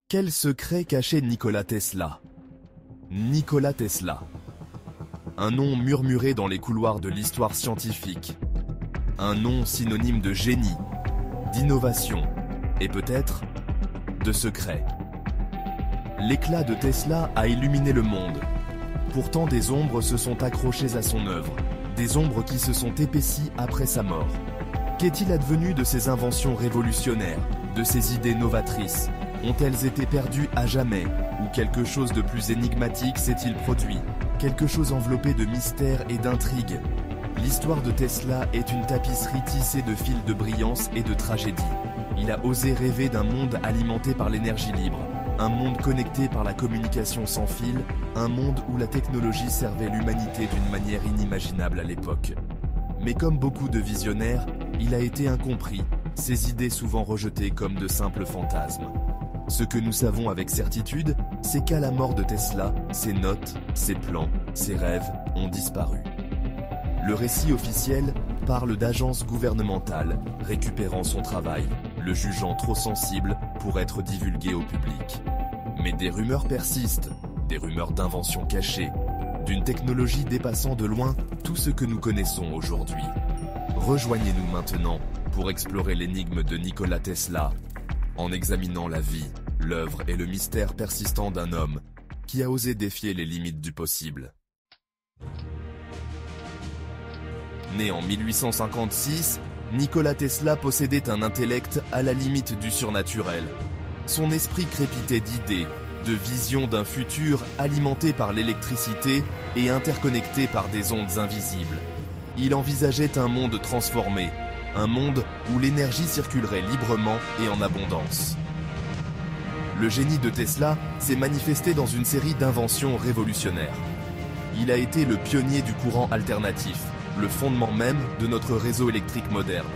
Quel secret cachait Nikola Tesla? Nikola Tesla. Un nom murmuré dans les couloirs de l'histoire scientifique. Un nom synonyme de génie, d'innovation et peut-être de secret. L'éclat de Tesla a illuminé le monde. Pourtant des ombres se sont accrochées à son œuvre, des ombres qui se sont épaissies après sa mort. Qu'est-il advenu de ces inventions révolutionnaires, de ces idées novatrices? Ont-elles été perdues à jamais? Ou quelque chose de plus énigmatique s'est-il produit? Quelque chose enveloppé de mystère et d'intrigue? L'histoire de Tesla est une tapisserie tissée de fils de brillance et de tragédie. Il a osé rêver d'un monde alimenté par l'énergie libre, un monde connecté par la communication sans fil, un monde où la technologie servait l'humanité d'une manière inimaginable à l'époque. Mais comme beaucoup de visionnaires, il a été incompris, ses idées souvent rejetées comme de simples fantasmes. Ce que nous savons avec certitude, c'est qu'à la mort de Tesla, ses notes, ses plans, ses rêves ont disparu. Le récit officiel parle d'agences gouvernementales récupérant son travail, le jugeant trop sensible pour être divulgué au public. Mais des rumeurs persistent, des rumeurs d'inventions cachées, d'une technologie dépassant de loin tout ce que nous connaissons aujourd'hui. Rejoignez-nous maintenant pour explorer l'énigme de Nikola Tesla, en examinant la vie, l'œuvre et le mystère persistant d'un homme qui a osé défier les limites du possible. Né en 1856, Nikola Tesla possédait un intellect à la limite du surnaturel. Son esprit crépitait d'idées, de visions d'un futur alimenté par l'électricité et interconnecté par des ondes invisibles. Il envisageait un monde transformé, un monde où l'énergie circulerait librement et en abondance. Le génie de Tesla s'est manifesté dans une série d'inventions révolutionnaires. Il a été le pionnier du courant alternatif, le fondement même de notre réseau électrique moderne.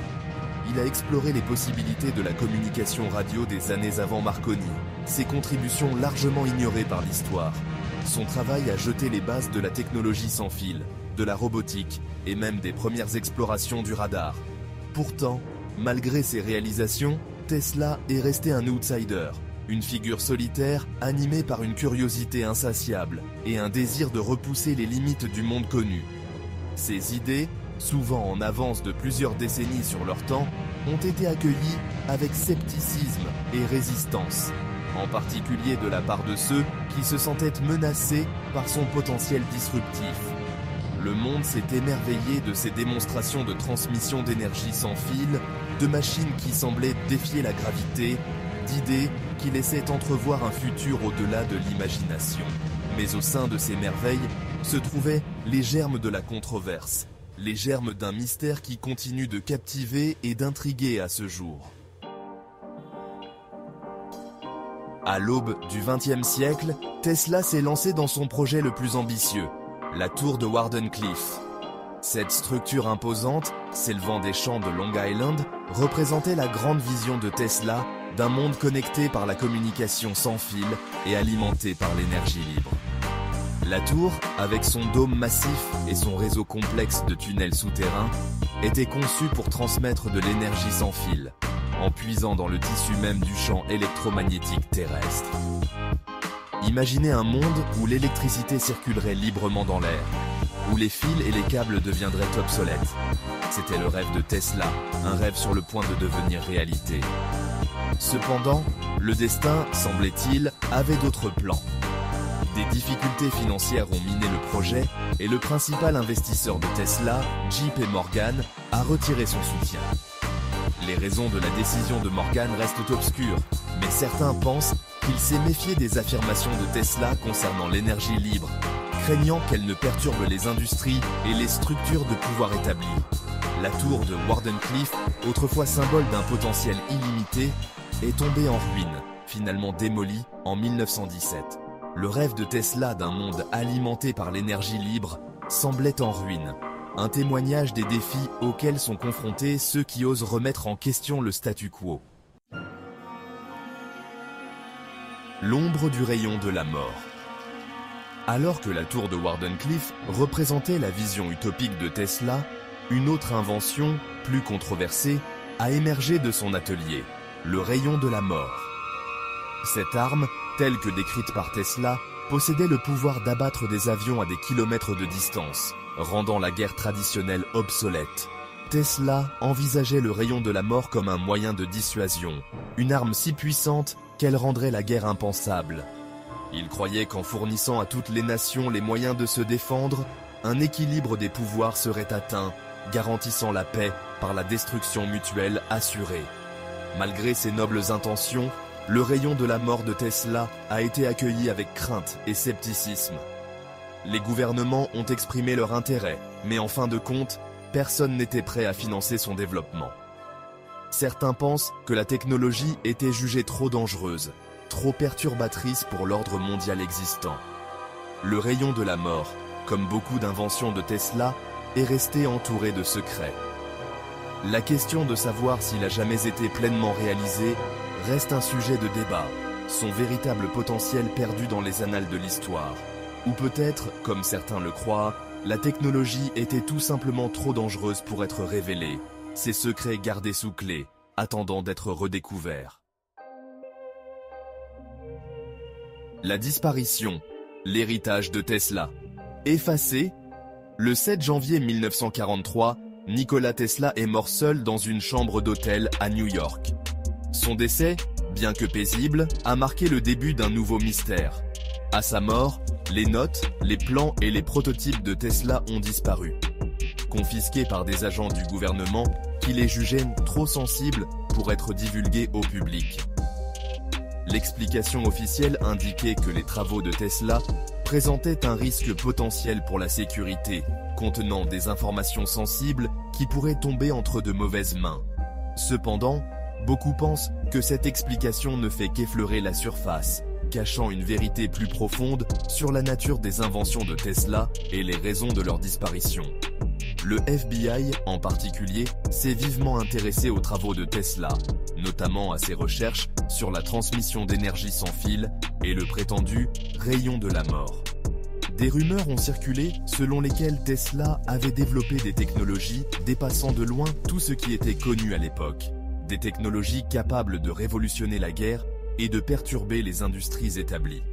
Il a exploré les possibilités de la communication radio des années avant Marconi, ses contributions largement ignorées par l'histoire. Son travail a jeté les bases de la technologie sans fil, de la robotique et même des premières explorations du radar. Pourtant, malgré ses réalisations, Tesla est resté un outsider, une figure solitaire animée par une curiosité insatiable et un désir de repousser les limites du monde connu. Ses idées, souvent en avance de plusieurs décennies sur leur temps, ont été accueillies avec scepticisme et résistance, en particulier de la part de ceux qui se sentaient menacés par son potentiel disruptif. Le monde s'est émerveillé de ces démonstrations de transmission d'énergie sans fil, de machines qui semblaient défier la gravité, d'idées qui laissaient entrevoir un futur au-delà de l'imagination. Mais au sein de ces merveilles se trouvaient les germes de la controverse, les germes d'un mystère qui continue de captiver et d'intriguer à ce jour. À l'aube du XXe siècle, Tesla s'est lancé dans son projet le plus ambitieux, la tour de Wardenclyffe. Cette structure imposante, s'élevant des champs de Long Island, représentait la grande vision de Tesla d'un monde connecté par la communication sans fil et alimenté par l'énergie libre. La tour, avec son dôme massif et son réseau complexe de tunnels souterrains, était conçue pour transmettre de l'énergie sans fil, en puisant dans le tissu même du champ électromagnétique terrestre. Imaginez un monde où l'électricité circulerait librement dans l'air, où les fils et les câbles deviendraient obsolètes. C'était le rêve de Tesla, un rêve sur le point de devenir réalité. Cependant, le destin, semblait-il, avait d'autres plans. Des difficultés financières ont miné le projet et le principal investisseur de Tesla, JP Morgan, a retiré son soutien. Les raisons de la décision de Morgan restent obscures, mais certains pensent qu'il s'est méfié des affirmations de Tesla concernant l'énergie libre, craignant qu'elle ne perturbe les industries et les structures de pouvoir établies. La tour de Wardenclyffe, autrefois symbole d'un potentiel illimité, est tombée en ruine, finalement démolie en 1917. Le rêve de Tesla d'un monde alimenté par l'énergie libre semblait en ruine. Un témoignage des défis auxquels sont confrontés ceux qui osent remettre en question le statu quo. L'ombre du rayon de la mort. Alors que la tour de Wardenclyffe représentait la vision utopique de Tesla, une autre invention, plus controversée, a émergé de son atelier, le rayon de la mort. Cette arme, telle que décrite par Tesla, possédait le pouvoir d'abattre des avions à des kilomètres de distance, rendant la guerre traditionnelle obsolète. Tesla envisageait le rayon de la mort comme un moyen de dissuasion, une arme si puissante qu'elle rendrait la guerre impensable. Il croyait qu'en fournissant à toutes les nations les moyens de se défendre, un équilibre des pouvoirs serait atteint, garantissant la paix par la destruction mutuelle assurée. Malgré ses nobles intentions, le rayon de la mort de Tesla a été accueilli avec crainte et scepticisme. Les gouvernements ont exprimé leur intérêt, mais en fin de compte, personne n'était prêt à financer son développement. Certains pensent que la technologie était jugée trop dangereuse, trop perturbatrice pour l'ordre mondial existant. Le rayon de la mort, comme beaucoup d'inventions de Tesla, est resté entouré de secrets. La question de savoir s'il a jamais été pleinement réalisé reste un sujet de débat, son véritable potentiel perdu dans les annales de l'histoire. Ou peut-être, comme certains le croient, la technologie était tout simplement trop dangereuse pour être révélée, ses secrets gardés sous clé, attendant d'être redécouverts. La disparition, l'héritage de Tesla. Effacé, le 7 janvier 1943, Nikola Tesla est mort seul dans une chambre d'hôtel à New York. Son décès, bien que paisible, a marqué le début d'un nouveau mystère. À sa mort, les notes, les plans et les prototypes de Tesla ont disparu. Confisqués par des agents du gouvernement qui les jugeaient trop sensibles pour être divulgués au public. L'explication officielle indiquait que les travaux de Tesla présentaient un risque potentiel pour la sécurité, contenant des informations sensibles qui pourraient tomber entre de mauvaises mains. Cependant, beaucoup pensent que cette explication ne fait qu'effleurer la surface, cachant une vérité plus profonde sur la nature des inventions de Tesla et les raisons de leur disparition. Le FBI, en particulier, s'est vivement intéressé aux travaux de Tesla, notamment à ses recherches sur la transmission d'énergie sans fil et le prétendu rayon de la mort. Des rumeurs ont circulé selon lesquelles Tesla avait développé des technologies dépassant de loin tout ce qui était connu à l'époque. Des technologies capables de révolutionner la guerre et de perturber les industries établies.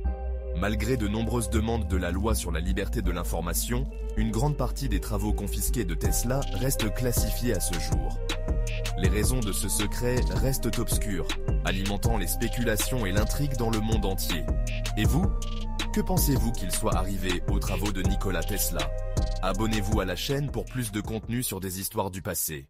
Malgré de nombreuses demandes de la loi sur la liberté de l'information, une grande partie des travaux confisqués de Tesla restent classifiés à ce jour. Les raisons de ce secret restent obscures, alimentant les spéculations et l'intrigue dans le monde entier. Et vous ? Que pensez-vous qu'il soit arrivé aux travaux de Nikola Tesla ? Abonnez-vous à la chaîne pour plus de contenu sur des histoires du passé.